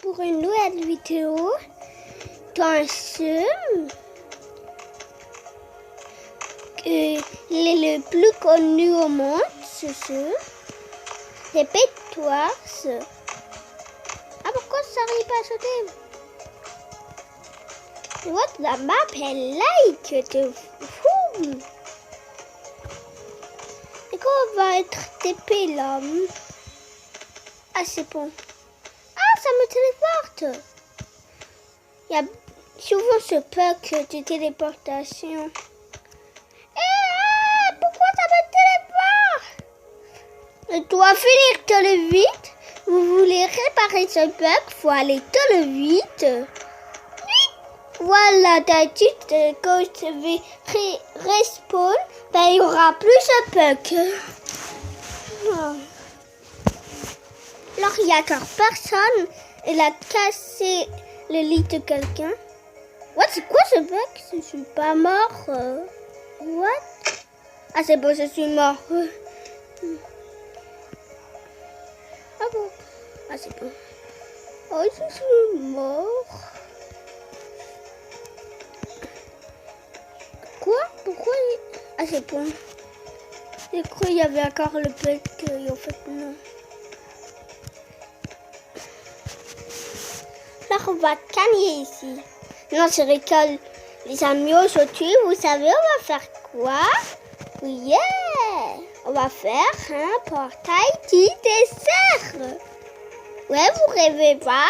pour une nouvelle vidéo dans ce il est le plus connu au monde, ce jeu. Répète-toi ce. Ah, pourquoi ça n'arrive pas à sauter? What, la map est like de fou. Et quand on va être TP là? Ah, c'est bon. Ah, ça me téléporte. Il y a souvent ce bug de téléportation. Pourquoi ça me téléporte? Je dois finir tout le vite. Vous voulez réparer ce bug, faut aller tout le vite. Voilà, d'habitude, quand je vais respawn, ben, il y aura plus de bug. Alors, il n'y a encore personne. Il a cassé le lit de quelqu'un. What, c'est quoi ce bug? Je suis pas mort. What? Ah, c'est bon, je suis mort. Ah bon? Ah, c'est bon. Oh, je suis mort. Quoi? Pourquoi? Ah, c'est bon. J'ai cru qu'il y avait encore le bug. En fait, non. Là, on va gagner ici. Non, c'est récolte. Les amis, aujourd'hui, vous savez, on va faire quoi? Yeah! On va faire un portail du désert. Ouais, vous rêvez pas?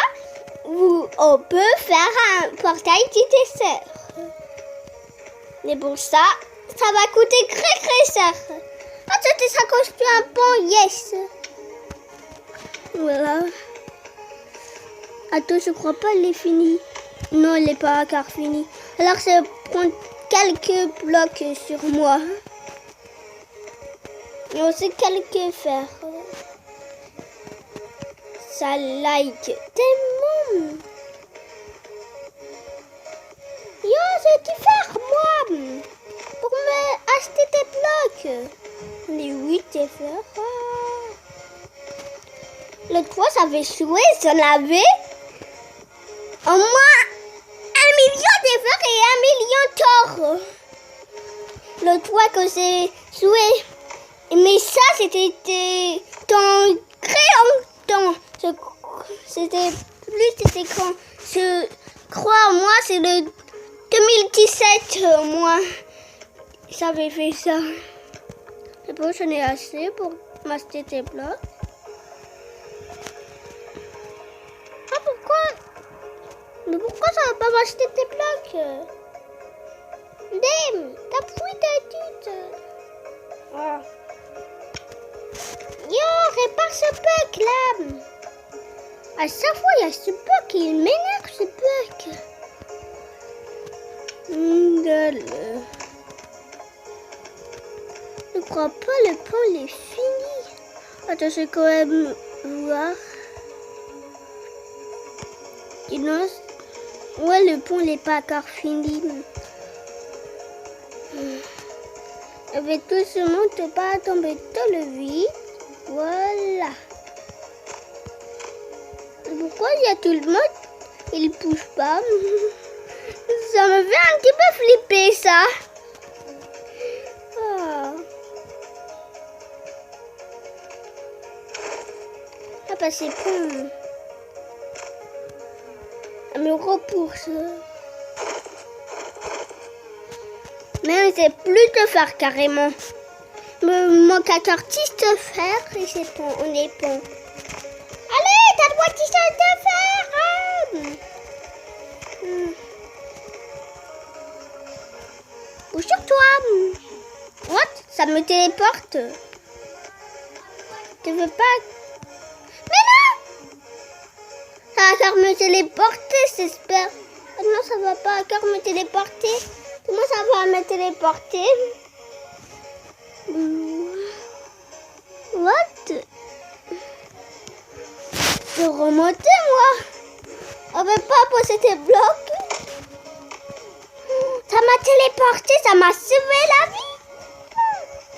On peut faire un portail du désert. Mais pour ça, ça va coûter très cher. Ah, ça coûte un bon yes. Voilà. Attends, je crois pas elle est finie. Non, elle n'est pas encore finie. Alors, je vais prendre quelques blocs sur moi. Et aussi quelques fers. Ça like tellement. Yo, j'ai dû faire moi. Pour me acheter des blocs. Les 8 fers. Le 3, ça avait joué. J'en avais au moins 1 million de fers et 1 million d'or. Le 3 que j'ai joué. Mais ça, c'était dans très longtemps. C'était quand je crois, moi, c'est le 2017, moi, j'avais fait ça. C'est bon, j'en ai assez pour m'acheter des blocs. Ah, pourquoi? Mais pourquoi ça va pas m'acheter des blocs? Damn, t'as pris ta tête. Ah. Yo, répare ce bug là. À chaque fois, il y a ce bug et il m'énerve ce bug. Je crois pas le pont est fini. Attends, je vais quand même voir. Sinon, ouais, le pont n'est pas encore fini. Je vais tout doucement pas tomber dans le vide. Voilà. Pourquoi il y a tout le monde? Il bouge pas. Ça me fait un petit peu flipper ça. Oh. Ah bah c'est bon. Un euro pour ça. Mais c'est plus de faire carrément. Il me manque encore 10 de fer et c'est bon, on est bon. Allez, t'as le droit de 10 de fer. Ou sur toi. What? Ça me téléporte. Tu veux pas? Mais non! Ça va encore me téléporter, j'espère. Oh non, ça va pas encore me téléporter. Comment ça va me téléporter? What? Je vais remonter, moi. On veut pas poser des blocs. Ça m'a téléporté, ça m'a sauvé la vie.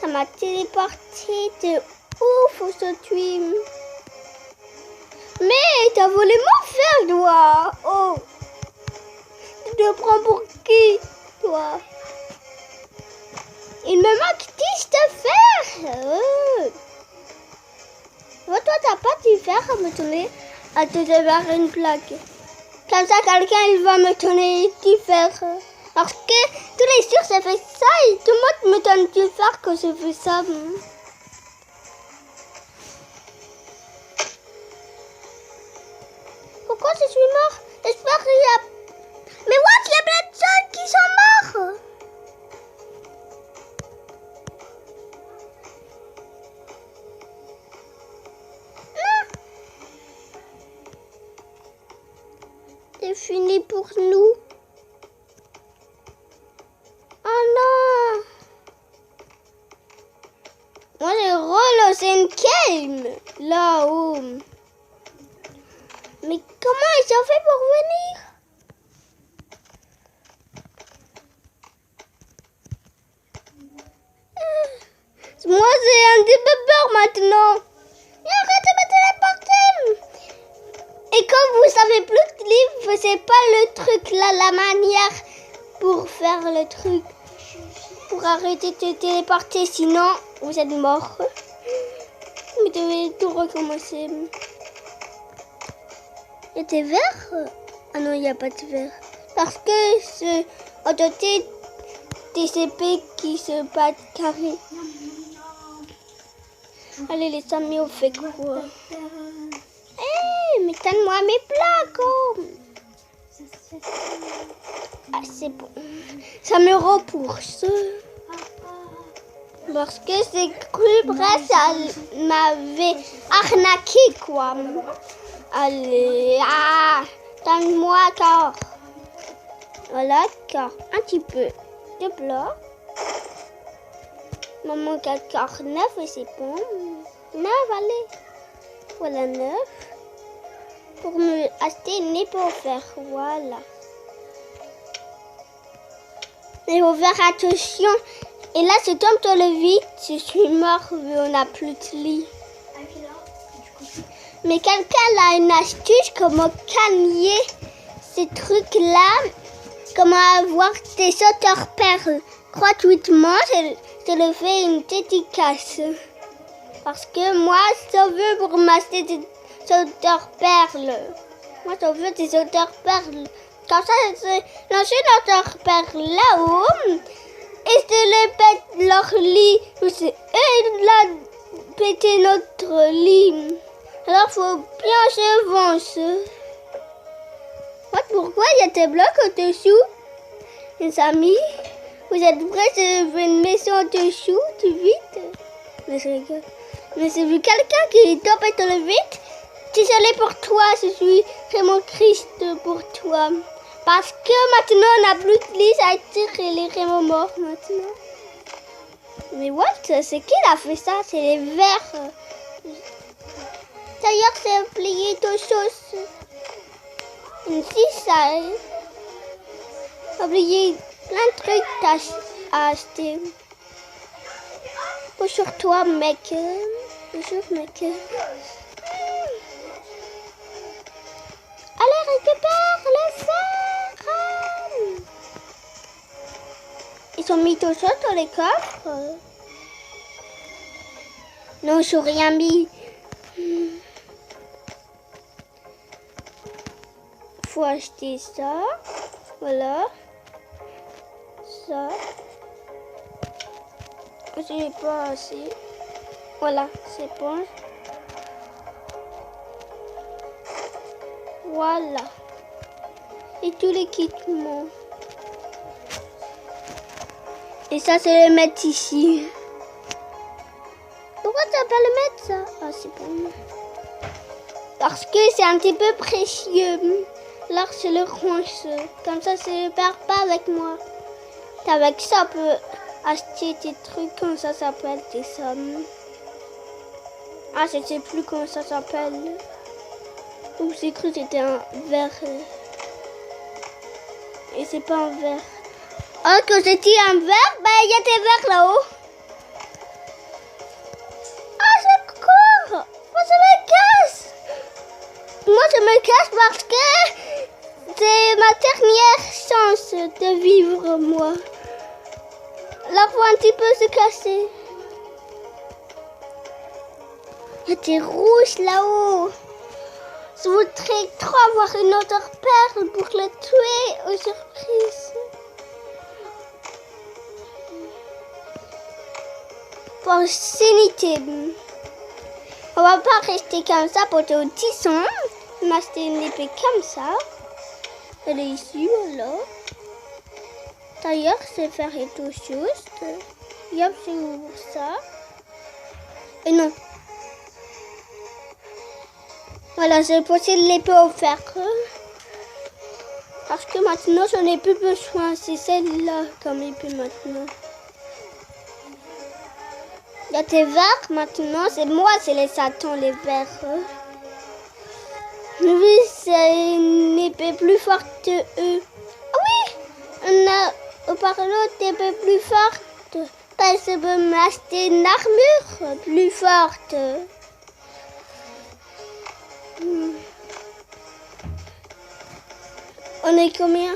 Ça m'a téléporté de ouf aujourd'hui. Mais t'as volé mon fer, toi. Oh. Tu te prends pour qui, toi? Il me manque 10 de fer. Toi, t'as pas du fer à me donner, à te faire une plaque. Comme ça, quelqu'un il va me donner du fer. Parce que tous les jours, ça fait ça et tout le monde me donne du fer quand je fais ça. Pourquoi je suis mort? J'espère qu'il y a... Mais what? Il y a plein de gens qui sont morts. C'est fini pour nous. Oh non. Moi j'ai relancé une game là-haut. Mais comment ils ont fait pour venir? Moi j'ai un petit peu peur maintenant. Arrête de me téléporter. Et quand vous savez plus de livre, c'est pas le truc là, la manière pour faire le truc. Pour arrêter de te téléporter, sinon vous êtes mort. Vous devez tout recommencer. Il y a des verres? Ah non, il n'y a pas de verre. Parce que c'est en doté des épées qui se battent carré. Allez les amis, on fait quoi? Mais donne-moi mes plaques. Ah, c'est bon. Ça me rembourse. Parce que c'est cru, ça m'avait arnaqué, quoi. Allez, donne-moi encore. Voilà, encore un petit peu de blocs. Maman, encore 9 et c'est bon. 9, allez. Voilà, 9. Pour me acheter une épée pour faire, voilà. Il faut faire attention. Et là, je tombe dans le vide. Je suis mort, mais on n'a plus de lit. Mais quelqu'un a une astuce, comment gagner ces trucs-là, comment avoir des sauteurs perles. Gratuitement, je le fais une dédicace. Parce que moi, je veux pour m'acheter des sauteurs perles. Moi, je veux des sauteurs perles. Comme ça, je lance une sauteur perle là-haut. Et je les pète leur lit. Et là, péter notre lit. Alors, faut bien se venger. Pourquoi il y a des blocs au-dessous? Les amis, vous êtes prêts? Je veux une maison au-dessous, tout vite. Mais je rigole. Mais j'ai vu quelqu'un qui est tombé dans le vide. Désolée pour toi, je suis vraiment triste pour toi. Parce que maintenant, on n'a plus de lit, ça tire et il est vraiment mort maintenant. Mais what? C'est qui a fait ça? C'est les verres. D'ailleurs, c'est oublié de choses. Une cisaille. Oublié plein de trucs à acheter. Bonjour toi, mec. Bonjour, mec. Allez, récupère les verres. Ils ont mis tout ça dans les coffres. Non, je n'ai rien mis. Faut acheter ça. Voilà. Ça. Je n'ai pas assez. Voilà, c'est bon. Voilà. Et tout l'équipement. Et ça, c'est le mettre ici. Pourquoi tu vas pas le mettre ça? Ah, c'est bon. Parce que c'est un petit peu précieux. Là, je le range. Comme ça, je ne perds pas avec moi. Avec ça, on peut acheter des trucs comme ça s'appelle des sommes. Ah, je ne sais plus comment ça s'appelle. Ou j'ai cru que c'était un verre. Et c'est pas un verre. Oh, quand j'ai dit un verre, ben il y a des verres là-haut. Ah, je cours. Oh, je me casse. moi je me cache parce que c'est ma dernière chance de vivre, moi. Alors faut un petit peu se cacher. Il y a des rouges là-haut. Je voudrais trop avoir une autre perle pour le tuer aux surprises. Pour s'unité. On va pas rester comme ça pendant 10 ans. M'acheter une épée comme ça. Elle est ici, voilà. D'ailleurs, c'est faire tout juste. Yep, j'ouvre ça. Et non. Voilà, j'ai posé l'épée au fer. Parce que maintenant, j'en ai plus besoin. C'est celle-là comme épée maintenant. Il y a des verres maintenant. C'est moi, c'est les satans, les verres. Oui, c'est une épée plus forte que eux. Ah oui, on a par l'autre épée plus forte. Parce que je peux m'acheter une armure plus forte. On est combien?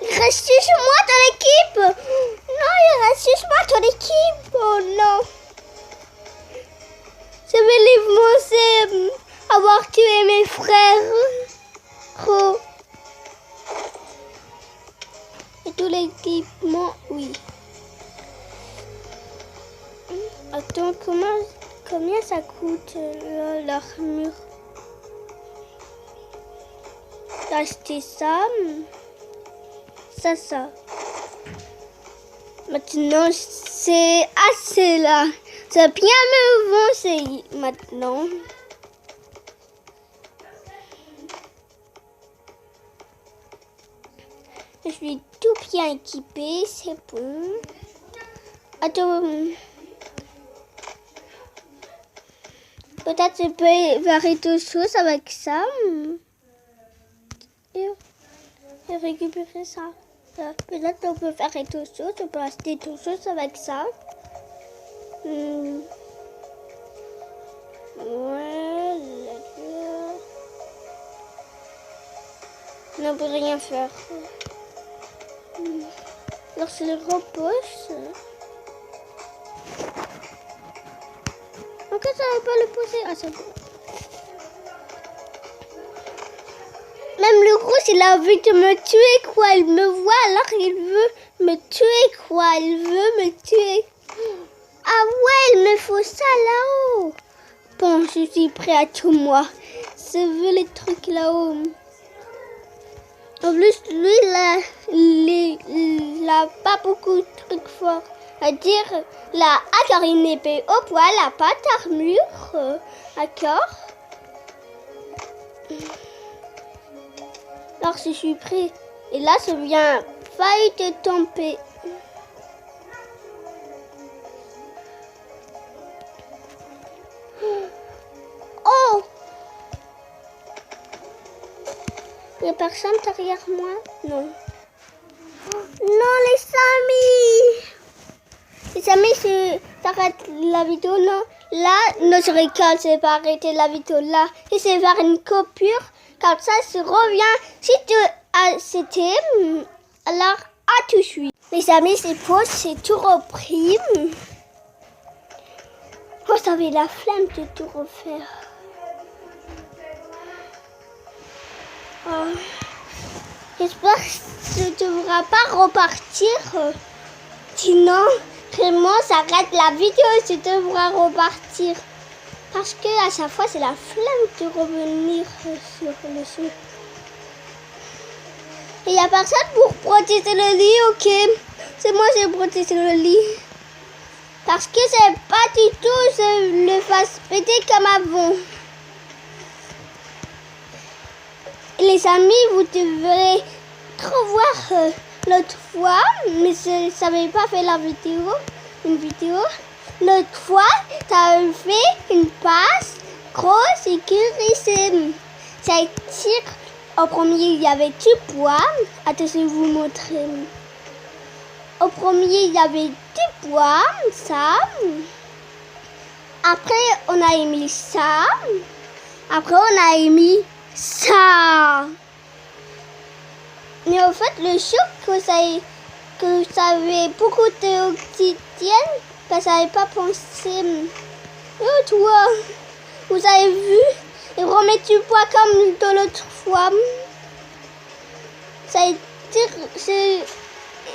Il reste juste moi dans l'équipe. Non, il reste juste moi dans l'équipe. Oh non. Je vais les penser avoir tué mes frères. Oh. Et tout l'équipement, oui. Attends, combien ça coûte l'armure? D'acheter ça. Ça. Maintenant, c'est assez là. C'est bien me avancer maintenant. Je suis tout bien équipée, c'est bon. Attends. Peut-être je peux faire autre chose avec ça. Et récupérer ça. Peut-être on peut faire autre chose. On peut acheter autre chose avec ça. Ouais. On ne peut rien faire. Alors je le repose. Ok, ça va pas le poser. Ah, c'est bon. Même le gros, il a envie de me tuer, quoi. Il me voit, alors il veut me tuer, quoi. Il veut me tuer. Ah ouais, il me faut ça là-haut. Bon, je suis prêt à tout, moi. Je veux les trucs là-haut. En plus, lui, il a pas beaucoup de trucs forts. À dire, là, encore une épée au poil, elle a pas d'armure. D'accord. Alors, je suis prêt. Et là, je viens failli de tomber. Oh! Il n'y a personne derrière moi? Non. Non, les amis! Les amis, j'arrête la vidéo, non? Là, non, je rigole, je vais pas arrêter la vidéo là. Et je vais faire une coupure. Comme ça, je reviens. Si tu as c'était, alors à tout de suite. Les amis, c'est faux, c'est tout repris. Oh, j'avais la flemme de tout refaire. Oh. J'espère que tu ne devras pas repartir. Sinon, vraiment, j'arrête la vidéo et tu devras repartir. Parce que à chaque fois, c'est la flemme de revenir sur le jeu. Et il n'y a personne pour protéger le lit, ok? C'est moi qui protège le lit. Parce que c'est pas du tout je le fasse péter comme avant. Les amis, vous devrez trop voir l'autre fois, mais je savais pas faire une vidéo. L'autre fois, tu as fait une passe grosse et curissime. C'est-à-dire, au premier, il y avait du bois. Attends, je vais vous montrer. Au premier, il y avait du bois, ça. Après, on a mis ça. Après, on a mis ça. Mais en fait, le choc que ça avait beaucoup d'oxygène, que ça n'avait pas pensé. Oh, toi, vous avez vu? Et remets du poids comme de l'autre fois. Ça a été,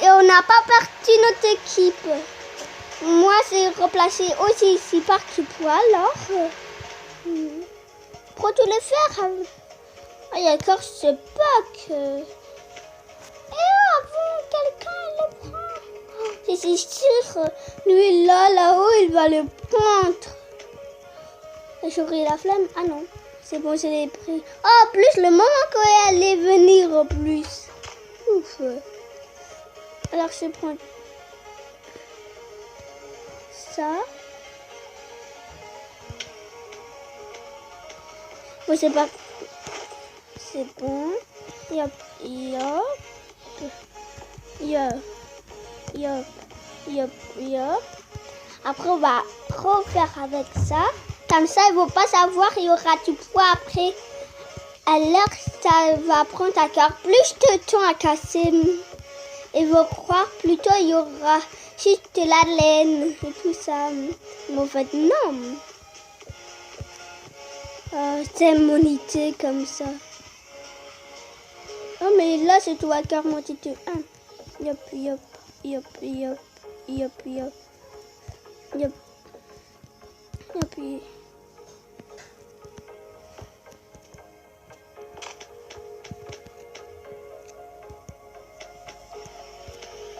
et on n'a pas parti notre équipe. Moi, c'est remplacé aussi ici par du poids, alors. Pour tout le faire. Ah, d'accord, je sais pas que. Et avant, quelqu'un le prend. C'est sûr, lui là-haut, il va le prendre. J'aurai la flemme. Ah non, c'est bon, je l'ai pris. Oh, plus le moment qu'elle allait venir en plus. Ouf. Alors, je prends ça. Bon, c'est pas. C'est bon. Yop, yop. Yop, yop, yop, yop. Après, on va refaire avec ça. Comme ça, ils ne vont pas savoir, il y aura du poids après. Alors, ça va prendre encore plus de temps à casser. Ils vont croire plutôt il y aura juste de la laine et tout ça. Mais en fait, non. C'est mon idée comme ça. Oh, mais là, c'est tout à 41. Yop, yop, yop, yop, yop, yop. Yop. Yop, yop.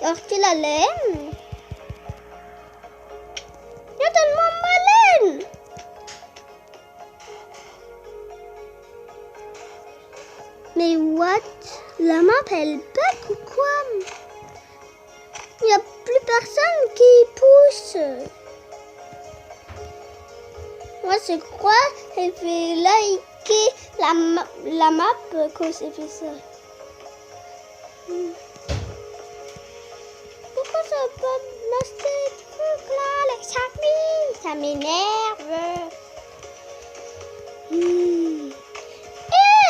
Alors, tu la laine? Il y a tellement ma laine! Mais what? La map elle bug ou quoi? Il n'y a plus personne qui pousse. Moi je crois qu'elle fait liker la map quand j'ai fait ça. Pourquoi ça peut pas m'acheter des trucs là, les amis? Ça m'énerve.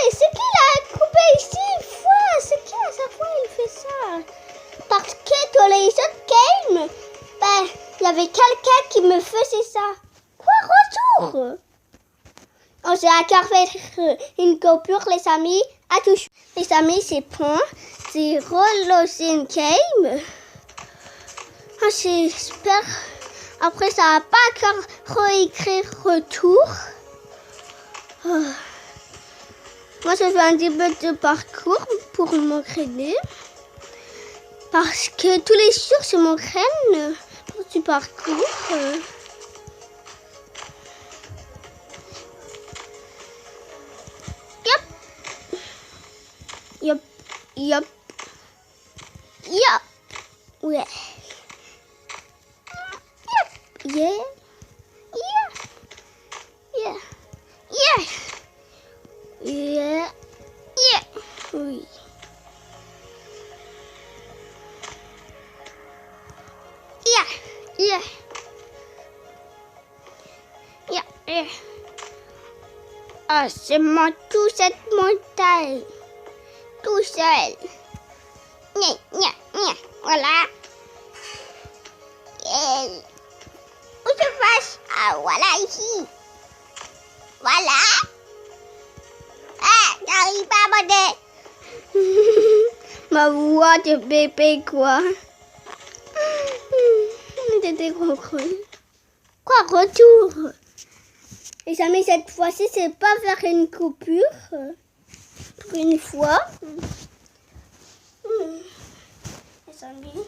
C'est qui l'a coupé ici une fois? C'est qui à chaque fois il fait ça? Parce que dans les autres games, il y avait quelqu'un qui me faisait ça. Quoi, retour? On s'est encore fait une coupure, les amis. À tous. Les amis, c'est bon. C'est relancer une game. J'espère. Après, ça va pas encore réécrire retour. Moi, je fais un petit peu de parcours pour m'entraîner. Parce que tous les jours, je m'entraîne pour du parcours. Yop. Yop. Yop. Yop. Ouais. Yop. Yeah. Yeah. Yeah. Yeah. Yeah. Yeah. Oui. Yeah. Yeah. Yeah. Yeah. Ah, c'est moi tout cette montagne. Tout seul. Nya, nya, nya. Voilà. Yeah. Où se passe? Ah, voilà ici. Voilà. Ah, j'arrive pas à monter. Ma voix de bébé, quoi. C'était trop cool. Quoi, retour? Les amis, cette fois-ci, c'est pas faire une coupure. Pour une fois. Les amis.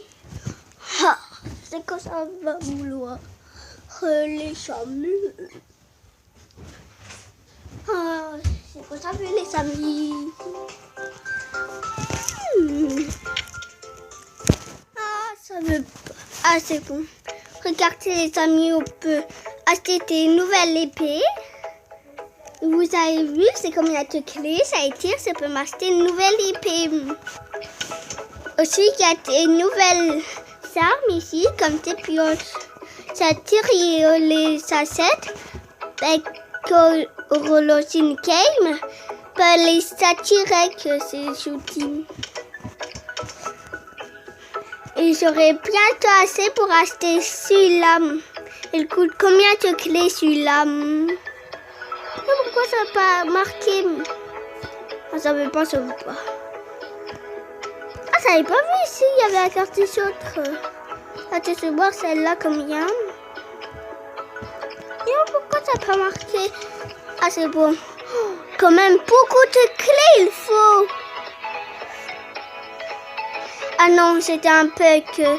Ah, c'est que ça va vouloir. Les amis. Ah, c'est quoi ça veut, les amis? Ah, ça veut pas. Ah, c'est bon. Regardez, les amis, on peut acheter des nouvelles épées. Vous avez vu, c'est comme il y a deux clés, ça étire, ça peut m'acheter une nouvelle épée. Aussi, il y a des nouvelles armes ici, comme des pioches. ça tire et les assiettes avec Rolosine Game. Les s'attirer que c'est shooting. Et j'aurais bientôt assez pour acheter celui-là. Il coûte combien de clés celui-là? Pourquoi ça n'a pas marqué? Ça ne veut pas, ça veut pas. Ah, ça n'avait pas vu ici, il y avait la carte des autres. Attends, je vais voir celle-là combien. Et pourquoi ça n'a pas marqué? Ah, c'est bon. Oh, quand même beaucoup de clés, il faut. Ah non, c'était un peu que...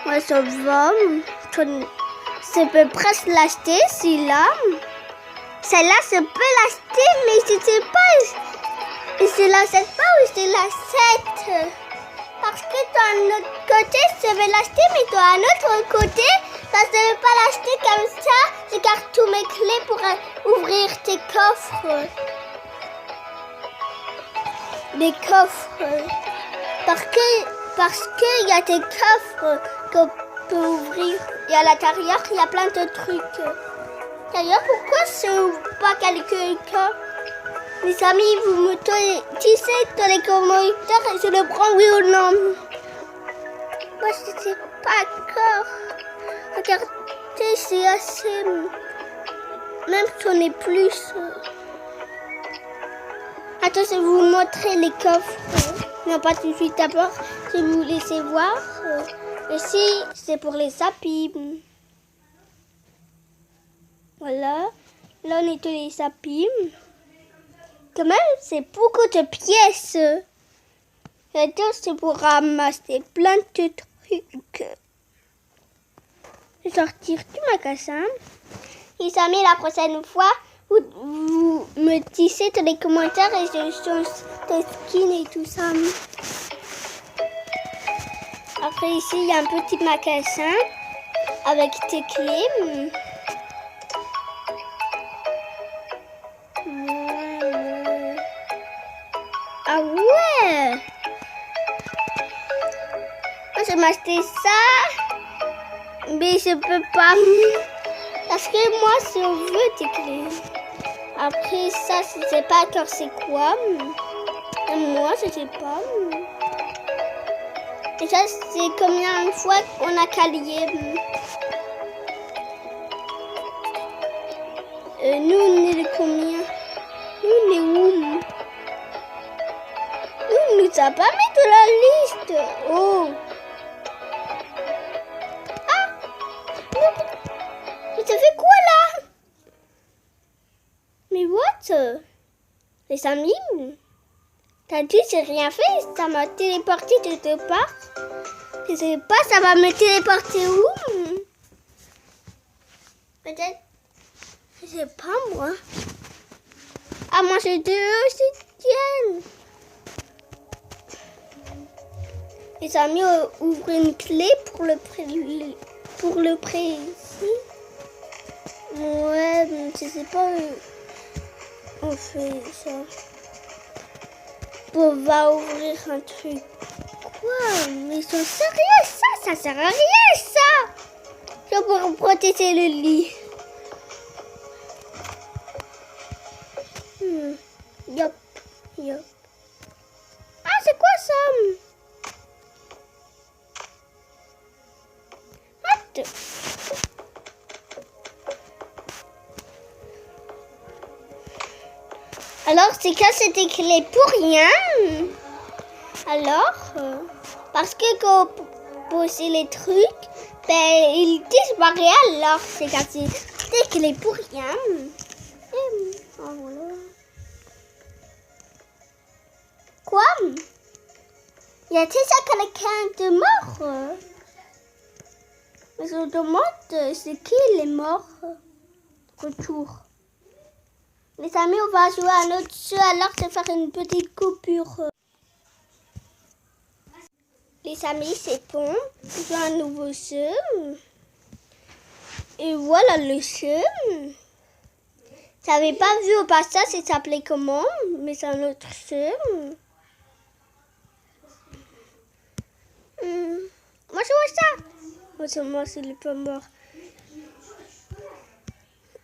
Ouais, ça va. Je peux presque l'acheter, celui-là. Celle-là, je peux l'acheter, mais je ne sais pas. Je l'achète pas ou je l'achète. Parce que d'un autre côté, je vais l'acheter, mais d'un autre côté, je ne vais pas l'acheter comme ça. Je garde tous mes clés pour ouvrir tes coffres. Des coffres. Parce que y a des coffres qu'on peut ouvrir. Et à l'intérieur, il y a plein de trucs. D'ailleurs, pourquoi je n'ouvre pas quelqu'un? Les amis, vous me dites dans les commentaires et je le prends oui ou non. Moi, je ne sais pas encore. Regardez, c'est assez... Même si on est plus... Attends, je vais vous montrer les coffres. Non, pas tout de suite. D'abord, je vais vous laisser voir. Ici, c'est pour les sapis. Voilà. Là, on est tous les sapis. Quand même, c'est beaucoup de pièces. Et donc, c'est pour ramasser plein de trucs. Je vais sortir du magasin. Les amis, la prochaine fois, vous me dites dans les commentaires et je change de skin et tout ça. Après, ici, il y a un petit magasin avec des clés. Ah ouais! Moi, je vais m'acheter ça, mais je peux pas. Parce que moi, je veux des clés. Après ça, je ne sais pas encore c'est quoi. Et moi, je ne sais pas. Et ça, c'est combien de fois qu'on a calé. Nous, on est de combien? Nous, on est où? Nous, nous a pas mis de la liste. Oh. Ah. Mais ça fait quoi là? Mais what? Les amis? T'as dit j'ai rien fait, ça m'a téléporté de deux parts. Je sais pas, ça va me téléporter où? Peut-être, je sais pas moi. Ah, moi j'ai deux obsidiennes. Les amis, ouvre une clé pour le prêt ici. Ouais, je sais pas où on fait ça. On va ouvrir un truc. Quoi? Mais ça sert à rien ça, ça sert à rien ça. C'est pour protéger le lit. Yop, yop. Ah, c'est quoi ça? Attends. Alors, c'est que c'était clé pour rien. Alors, parce que quand on pose les trucs, ben, ils disparaissent. Alors, c'est que c'était clé pour rien. Et, voilà. Quoi? Il y a déjà quelqu'un de mort. Mais je me demande, c'est qui les morts? Retour. Les amis, on va jouer à un autre jeu, alors je vais faire une petite coupure. Les amis, c'est bon. Je joue un nouveau jeu. Et voilà le jeu. J'avais pas vu au passage, il s'appelait comment, mais c'est un autre jeu. Moi, je vois ça. Seulement s'il n'est pas mort.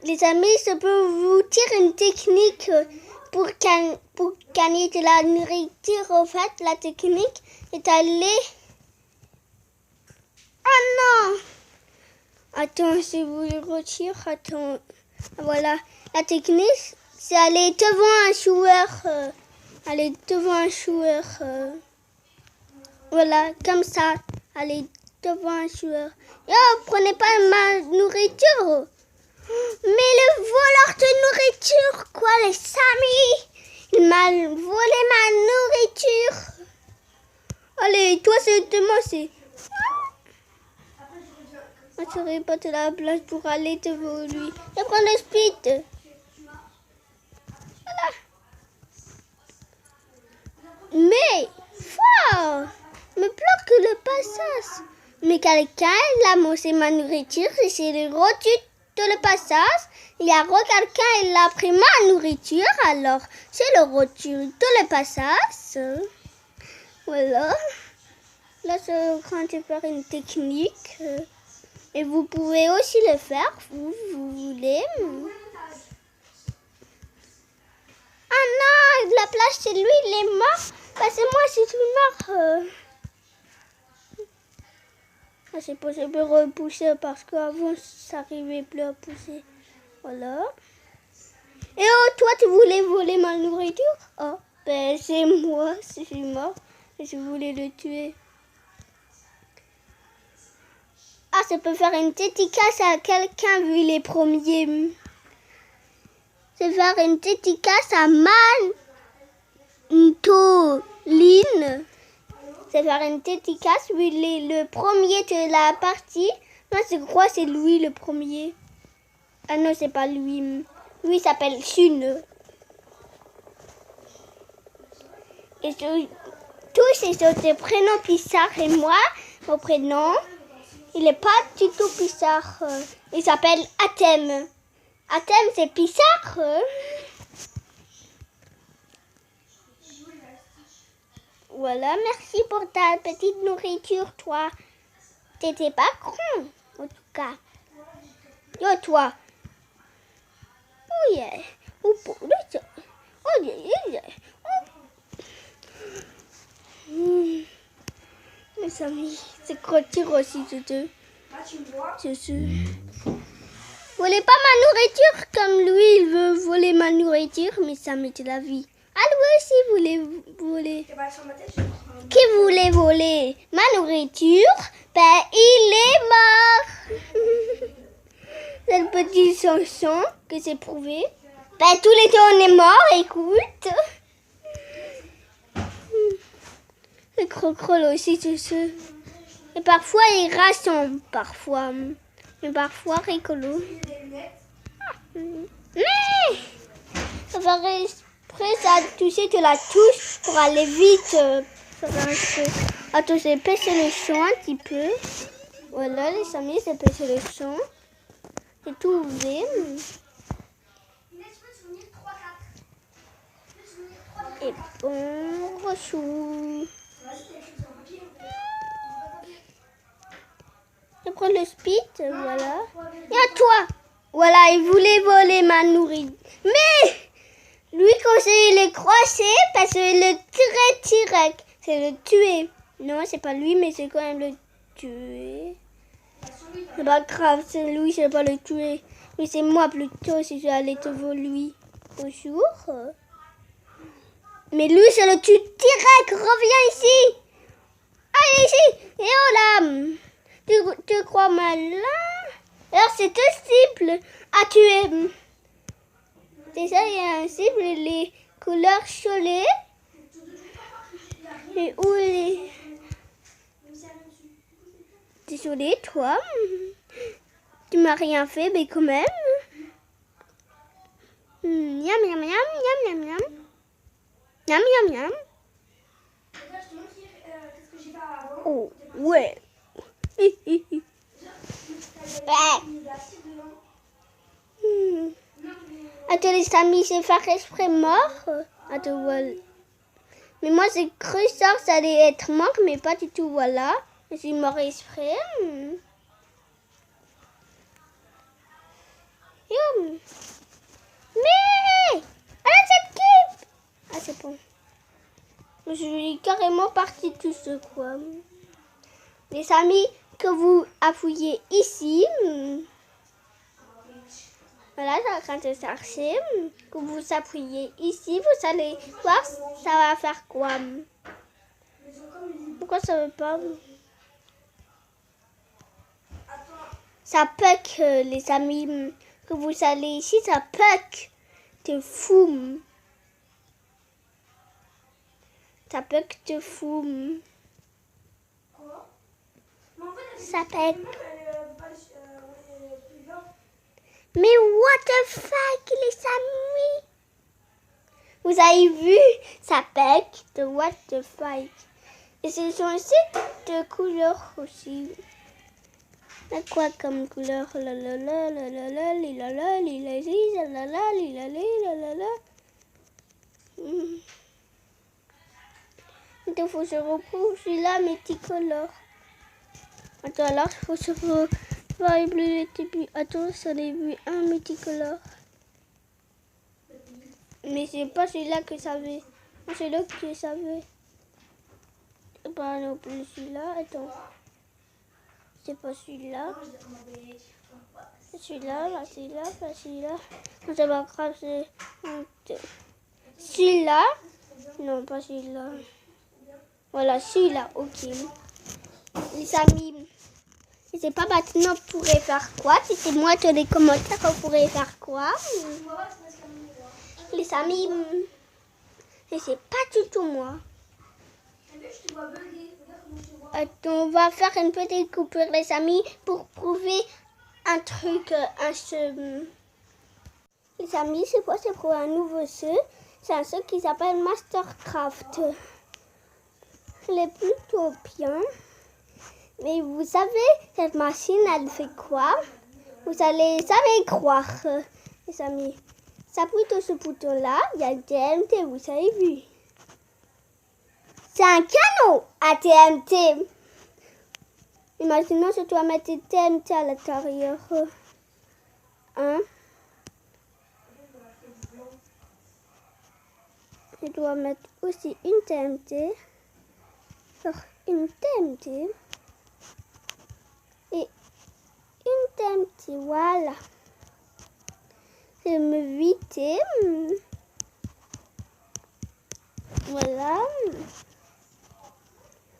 Les amis, je peux vous dire une technique pour gagner de la nourriture. En fait, la technique est aller... Oh non! Attends, je vous le retire. Attends. Voilà. La technique, c'est aller devant un joueur. Aller devant un joueur. Voilà, comme ça. Aller devant un joueur. Oh, prenez pas ma nourriture. Mais le voleur de nourriture, quoi, les amis? Il m'a volé ma nourriture. Allez, toi, c'est de moi, c'est... Je ne serai pas de la place pour aller devant lui. Je prends le speed. Voilà. Mais, fort, me bloque le passage. Mais quelqu'un, il a mangé ma nourriture et c'est le reçu de le passage. Il y a quelqu'un, il a pris ma nourriture, alors c'est le reçu de le passage. Voilà. Là, je suis en train de faire une technique. Et vous pouvez aussi le faire, vous voulez. Ah non, la place c'est lui, il est mort. Parce que moi, je suis mort. C'est possible de repousser parce qu'avant, ça n'arrivait plus à pousser. Voilà. Et oh, toi, tu voulais voler ma nourriture? Oh, ben c'est moi, je suis mort. Et je voulais le tuer. Ah, ça peut faire une dédicace à quelqu'un vu les premiers. C'est faire une dédicace à Mantoline. C'est faire une dédicace vu le premier de la partie. Moi, je crois que c'est lui le premier. Ah non, c'est pas lui. Lui, il s'appelle Sun. Et tous ces autres prénoms bizarres et moi, mon prénom. Il n'est pas du tout bizarre. Il s'appelle Athème. Athème, c'est bizarre. Voilà, merci pour ta petite nourriture, toi. T'étais pas con, en tout cas. Yo, toi. Oh yeah. Oh yeah. Mes amis, c'est crottir aussi, tutu. Volez pas ma nourriture comme lui, il veut voler ma nourriture, mais ça met de la vie. Ah, lui aussi voulait voler. Qui voulait voler ma nourriture? Ben, il est mort. C'est une petite chanson que j'ai prouvée. Ben, tous les deux, on est morts, écoute. Le crocodile aussi, c'est ça. Et parfois, il rassemble, parfois. Mais parfois, rigolo. Mais ça ferait exprès, ça a touché de la touche pour aller vite. Attends, j'ai baissé le son un petit peu. Voilà, les amis, j'ai baissé le son. J'ai tout ouvert. Et bon, rechou. Je prends le speed, voilà. Et à toi. Voilà, il voulait voler ma nourriture. Mais lui, quand il est croisé, parce qu'il le tirait direct. C'est le tuer. Non, c'est pas lui, mais c'est quand même le tuer. C'est pas grave, c'est lui, je vais pas le tuer. Mais c'est moi plutôt si je vais aller devant lui. Bonjour. Mais lui, je le tue direct. Reviens ici. Allez ici. Et oh là. Tu crois malin? Alors c'est deux cibles à tuer. Déjà, il y a un cible, les couleurs cholet. Et où les... Désolée, toi. Tu m'as rien fait, mais quand même. Miam, miam, miam, miam, miam, miam. Miam, miam, miam. Oh, ouais. Attends, les amis, je vais faire exprès mort. Attends, voilà. Mais moi, j'ai cru ça allait être mort, mais pas du tout, voilà. Je suis mort exprès. Youm. Mais elle s'équipe. Ah, c'est bon. Je suis carrément partie tout ce quoi. Les amis, que vous appuyez ici. Voilà, j'ai en train de chercher. Que vous appuyez ici, vous allez voir, ça va faire quoi. Pourquoi ça veut pas? Ça puck, les amis. Que vous allez ici, ça puck. C'est fou. Ça puck de fou. Ça puck. Mais what the fuck, les amis? Vous avez vu? Ça puck de what the fuck. Et ce sont aussi de couleurs aussi. À quoi comme couleur? La la la la la la la la la la la la la la la. Il faut se reprendre celui-là multicolore. Attends, alors il faut se voir les bleus et puis attends, ça les vu un multicolore. Mais c'est pas celui-là que ça veut. C'est l'autre que ça veut. Pas non plus celui-là. Attends. C'est pas celui-là. C'est celui-là, là, celui-là, là, celui-là. Non, c'est pas grave, c'est celui-là. Non, pas celui-là. Voilà, celui-là, ok. Les amis, je sais pas maintenant on pourrait faire quoi. Dites-moi dans les commentaires on pourrait faire quoi. Les amis, je sais pas du tout moi. On va faire une petite coupure les amis pour prouver un truc. Les amis, c'est quoi? C'est pour un nouveau jeu. C'est un jeu qui s'appelle Mastercraft. Il est plutôt bien. Mais vous savez, cette machine, elle fait quoi? Vous allez croire, les amis. Ça appuie sur ce bouton-là, il y a le TNT, vous avez vu. C'est un canon à TNT. Imaginons que je dois mettre le TNT à l'intérieur. Hein? Je dois mettre aussi une TNT. Une TNT. Et une TNT, voilà. Je me vite. Voilà.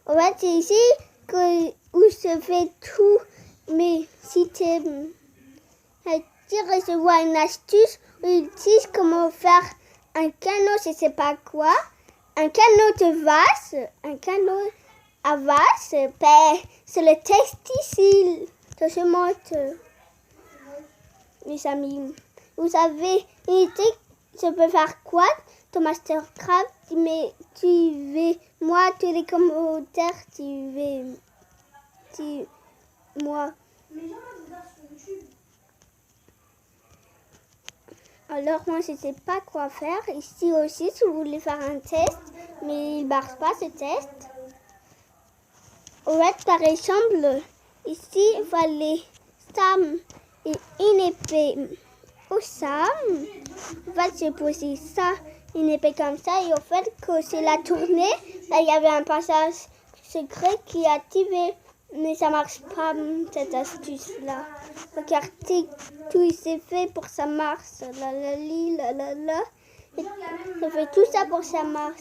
En fait, c'est ici où se fait tout. Mais si tu recevoir une astuce, où ils disent comment faire un canot, je ne sais pas quoi. Un canot de vase. Un canot à vase. Ben, c'est le texte ici. Ça se montre. Les amis. Vous savez, je peux faire quoi? De Mastercraft, mais tu veux, moi, tous les commentaires, moi. Alors, moi, je ne sais pas quoi faire. Ici aussi, si vous voulez faire un test, mais il ne marche pas ce test. En fait, par exemple, ici, il fallait Sam et une épée au Sam. En fait, j'ai posé ça, une épée comme ça, et au fait, que c'est la tournée, là, il y avait un passage secret qui est activé, mais ça marche pas, cette astuce-là. Regardez, tout s'est fait pour que ça marche. La la li, la la la. Ça fait tout ça pour que ça marche.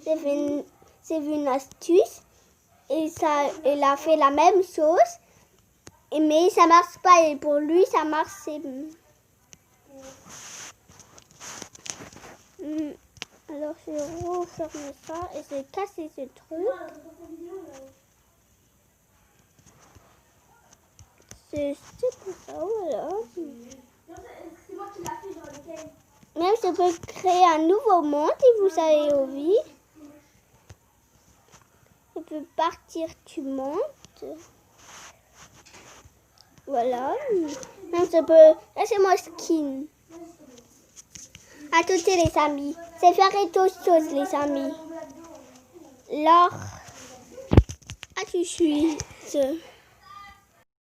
J'ai vu une astuce, et ça, il a fait la même chose, mais ça marche pas, et pour lui, ça marche, c'est... Alors, je referme ça et j'ai cassé ce truc. C'est pour ça, voilà. Même je peux créer un nouveau monde si vous avez envie. Je peux partir du monde. Voilà. Même je peux... Laissez-moi skin. À toutes les amis. C'est faire d'autres choses, les amis. Alors, à tout de suite.